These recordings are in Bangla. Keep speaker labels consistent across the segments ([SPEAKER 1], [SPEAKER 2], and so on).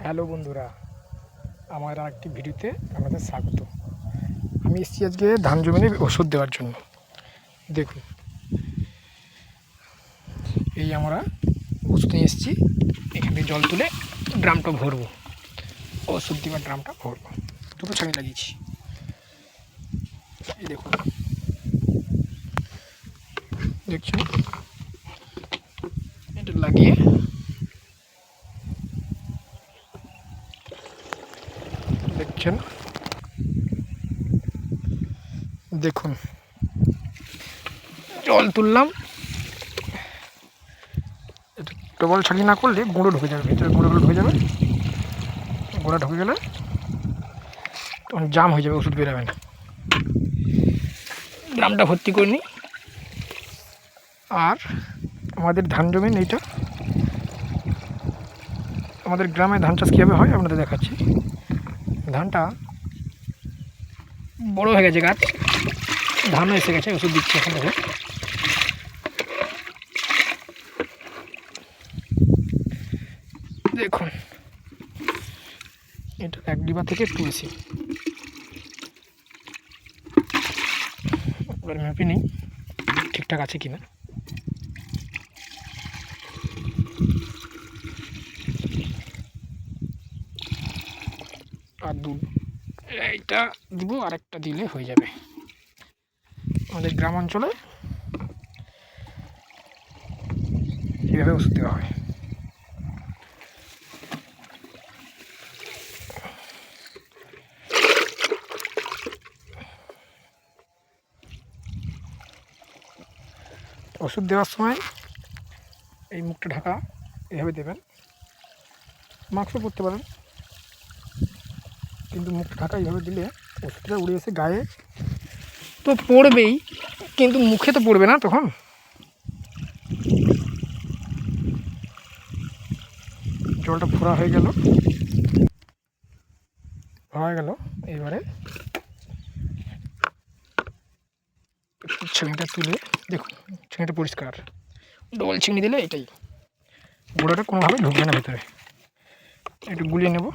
[SPEAKER 1] হ্যালো বন্ধুরা, আমার আরেকটি ভিডিওতে আপনাদের স্বাগত। আমি এসেছি আজকে ধান জমিনে ওষুধ দেওয়ার জন্য। দেখুন, এই আমরা ওষুধ নিয়ে এসেছি। এখান থেকে জল তুলে ড্রামটা ভরবো, ওষুধ দেওয়ার ড্রামটা ভরবো। দুটো ছানি লাগিয়েছি। এই দেখুন, দেখছেন, এটা লাগিয়ে দেখছেন, দেখুন জল তুললাম। এটা ডবল ছাড়ি না করলে গুঁড়ো ঢুকে যাবে, ভিতরে গুঁড়োগুলো ঢুকে যাবে। গুঁড়ো ঢুকে গেলে তখন জাম হয়ে যাবে, ওষুধ বেরোবে না। ড্রামটা ভর্তি করে নিই। আর আমাদের ধান জমি এইটা, আমাদের গ্রামে ধান চাষ কীভাবে হয় আপনাদের দেখাচ্ছি। ধানটা বড় হয়ে গেছে, গাছ ধানও এসে গেছে, ওষুধ দিচ্ছে এখান থেকে। দেখুন, এটা 1 ডিবা থেকে একটু বেশি। এবার মেপে নিই ঠিকঠাক আছে কিনা। আর এইটা দিব, আরেকটা দিলে হয়ে যাবে। আমাদের গ্রাম অঞ্চলে এভাবে ওষুধ দেওয়া হয়। ওষুধ দেওয়ার সময় এই মুখটা ঢাকা এভাবে দেবেন। মাস্কও পরতে পারেন, কিন্তু মুখটা ঢাকা এইভাবে দিলে ওষুধটা উড়ে এসে গায়ে তো পড়বেই, কিন্তু মুখে তো পড়বে না। তখন জলটা ভরা হয়ে গেল, এবারে ছিঁড়িটা তুলে দেখুন, ছিঁড়িটা পরিষ্কার। ডবল ছিঁড়ি দিলে এটাই, গোড়াটা কোনোভাবে ঢুকবে না ভেতরে। একটু গুলিয়ে নেব,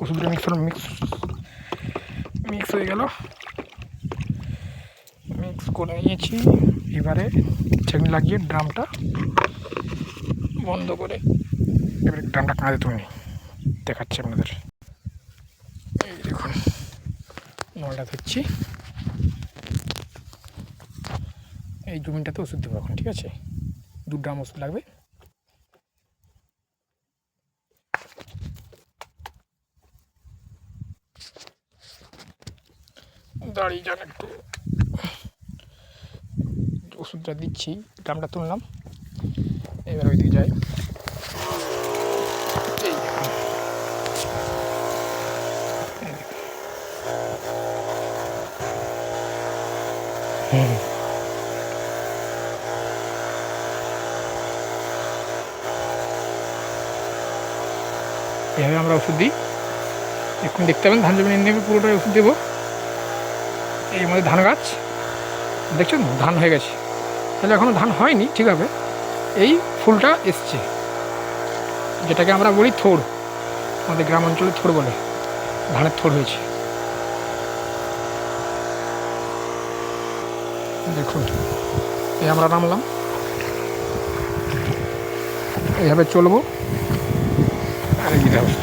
[SPEAKER 1] ওষুধটা মিক্স হয়ে গেল। মিক্স করে নিয়েছি। এবারে ছেঁকনি লাগিয়ে ড্রামটা বন্ধ করে এবারে ড্রামটা কাঁধে তুলে নিই, দেখাচ্ছি আপনাদের। এই দেখুন, নলটা ধরছি। এই জমিটাতে ওষুধ দেবো এখন, ঠিক আছে? 2 ড্রাম ওষুধ লাগবে। দাঁড়িয়ে যান একটু, ওষুধটা দিচ্ছি। ড্রামটা তুললাম, এবার ওইদিকে যাই। এভাবে আমরা ওষুধ দিই। এখন দেখতে পাবেন ধান জমি নেমে পুরোটাই ওষুধ দেবো। এই আমাদের ধান গাছ দেখছেন, ধান হয়ে গেছে। তাহলে এখনও ধান হয়নি ঠিকভাবে, এই ফুলটা এসছে, যেটাকে আমরা বলি থোড়। আমাদের গ্রাম অঞ্চলে থোড় বলে, ধানের থোড় হয়েছে। দেখুন, এই আমরা নামলাম, এইভাবে চলবো। আর দিতে হবে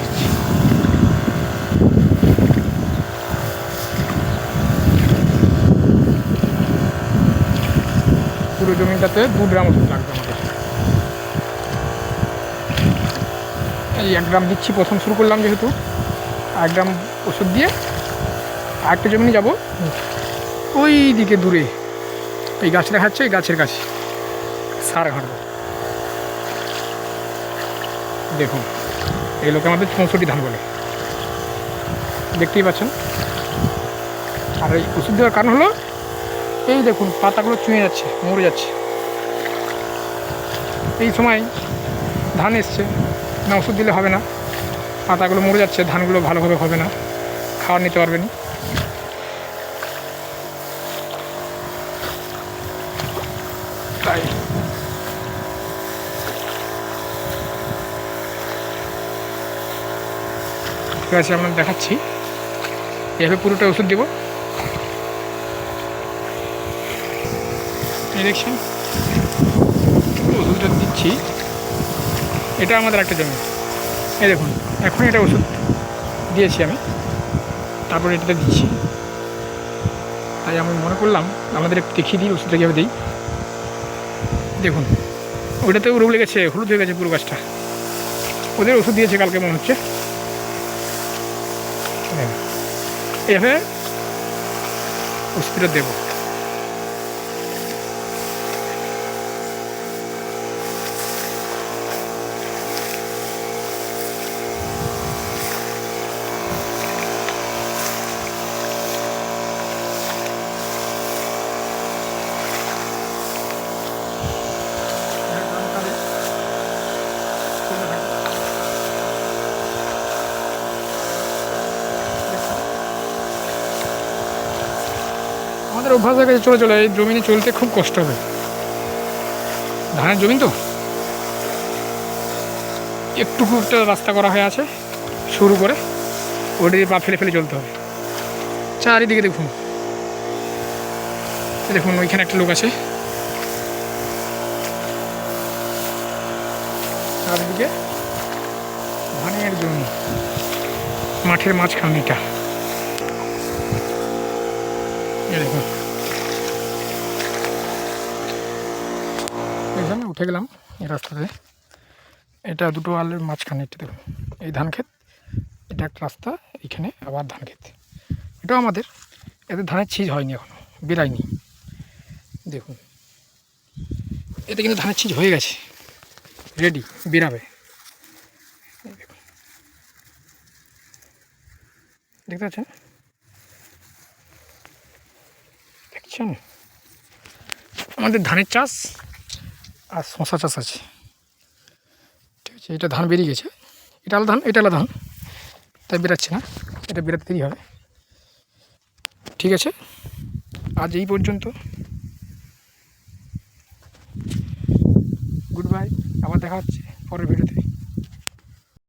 [SPEAKER 1] পুরো জমিটাতে 2 ড্রাম ওষুধ লাগবে আমাদের। এই 1 গ্রাম দিচ্ছি, প্রথম শুরু করলাম যেহেতু। 1 গ্রাম ওষুধ দিয়ে আরেকটা জমি যাব, ওই দিকে দূরে এই গাছ দেখাচ্ছে, এই গাছের কাছে সার ঘাঁটবো। দেখুন, এই লোকে আমাদের 64 ধান বলে, দেখতেই পাচ্ছেন। আর এই ওষুধ দেওয়ার কারণ হলো, এই দেখুন পাতাগুলো চুঁয়ে যাচ্ছে, মরে যাচ্ছে। এই সময় ধান এসছে না, ওষুধ দিলে হবে না। পাতাগুলো মরে যাচ্ছে, ধানগুলো ভালোভাবে হবে না, খাওয়ার নিতে পারবে না। তাই ঠিক আছে, আমরা দেখাচ্ছি। এভাবে পুরোটা ওষুধ দেবো। এই দেখছেন ওষুধটা দিচ্ছি। এটা আমাদের একটা জমি, এই দেখুন এখন এটা ওষুধ দিয়েছি আমি, তারপরে এটাতে দিচ্ছি। তাই আমি মনে করলাম আমাদের একটু দেখিয়ে দিই ওষুধটা কীভাবে দিই। দেখুন ওইটাতেও রোগ লেগেছে, হলুদ হয়ে গেছে পুরো গাছটা। ওদের ওষুধ দিয়েছে কালকে মনে হচ্ছে। এভাবে ওষুধটা দেবো। আমাদের অভ্যাস হয়ে গেছে চলে চলে, এই জমিনে চলতে খুব কষ্ট হবে। ধানের জমি তো একটুকু একটা রাস্তা করা হয়ে আছে শুরু করে, ওটা দিয়ে পা ফেলে ফেলে চলতে হবে। চারিদিকে দেখুন, দেখুন ওইখানে একটা লোক আছে, চারিদিকে ধানের জমি, মাঠের মাঝখানটা। দেখুন এখানে উঠে গেলাম এই রাস্তাতে। এটা দুটো আলের মাঝখানে, এটা দেখুন এই ধান ক্ষেত, এটা একটা রাস্তা, এখানে আবার ধান ক্ষেত। এটাও আমাদের, এতে ধানের ছিজ হয়নি এখনো, বেরায়নি। দেখুন এতে কিন্তু ধানের ছিজ হয়ে গেছে, রেডি বেরাবে। দেখতে পাচ্ছেন, দেখছেন আমাদের ধানের চাষ আর শশা চাষ আছে। ঠিক আছে, এটা ধান বেরিয়ে গেছে, এটা আলাদা ধান, এটা আলাদা ধান, তাই বেরাচ্ছে না, এটা বেরাতে দেরি হবে। ঠিক আছে, আজ এই পর্যন্ত, গুড বাই, আবার দেখা হচ্ছে পরের ভিডিওতে।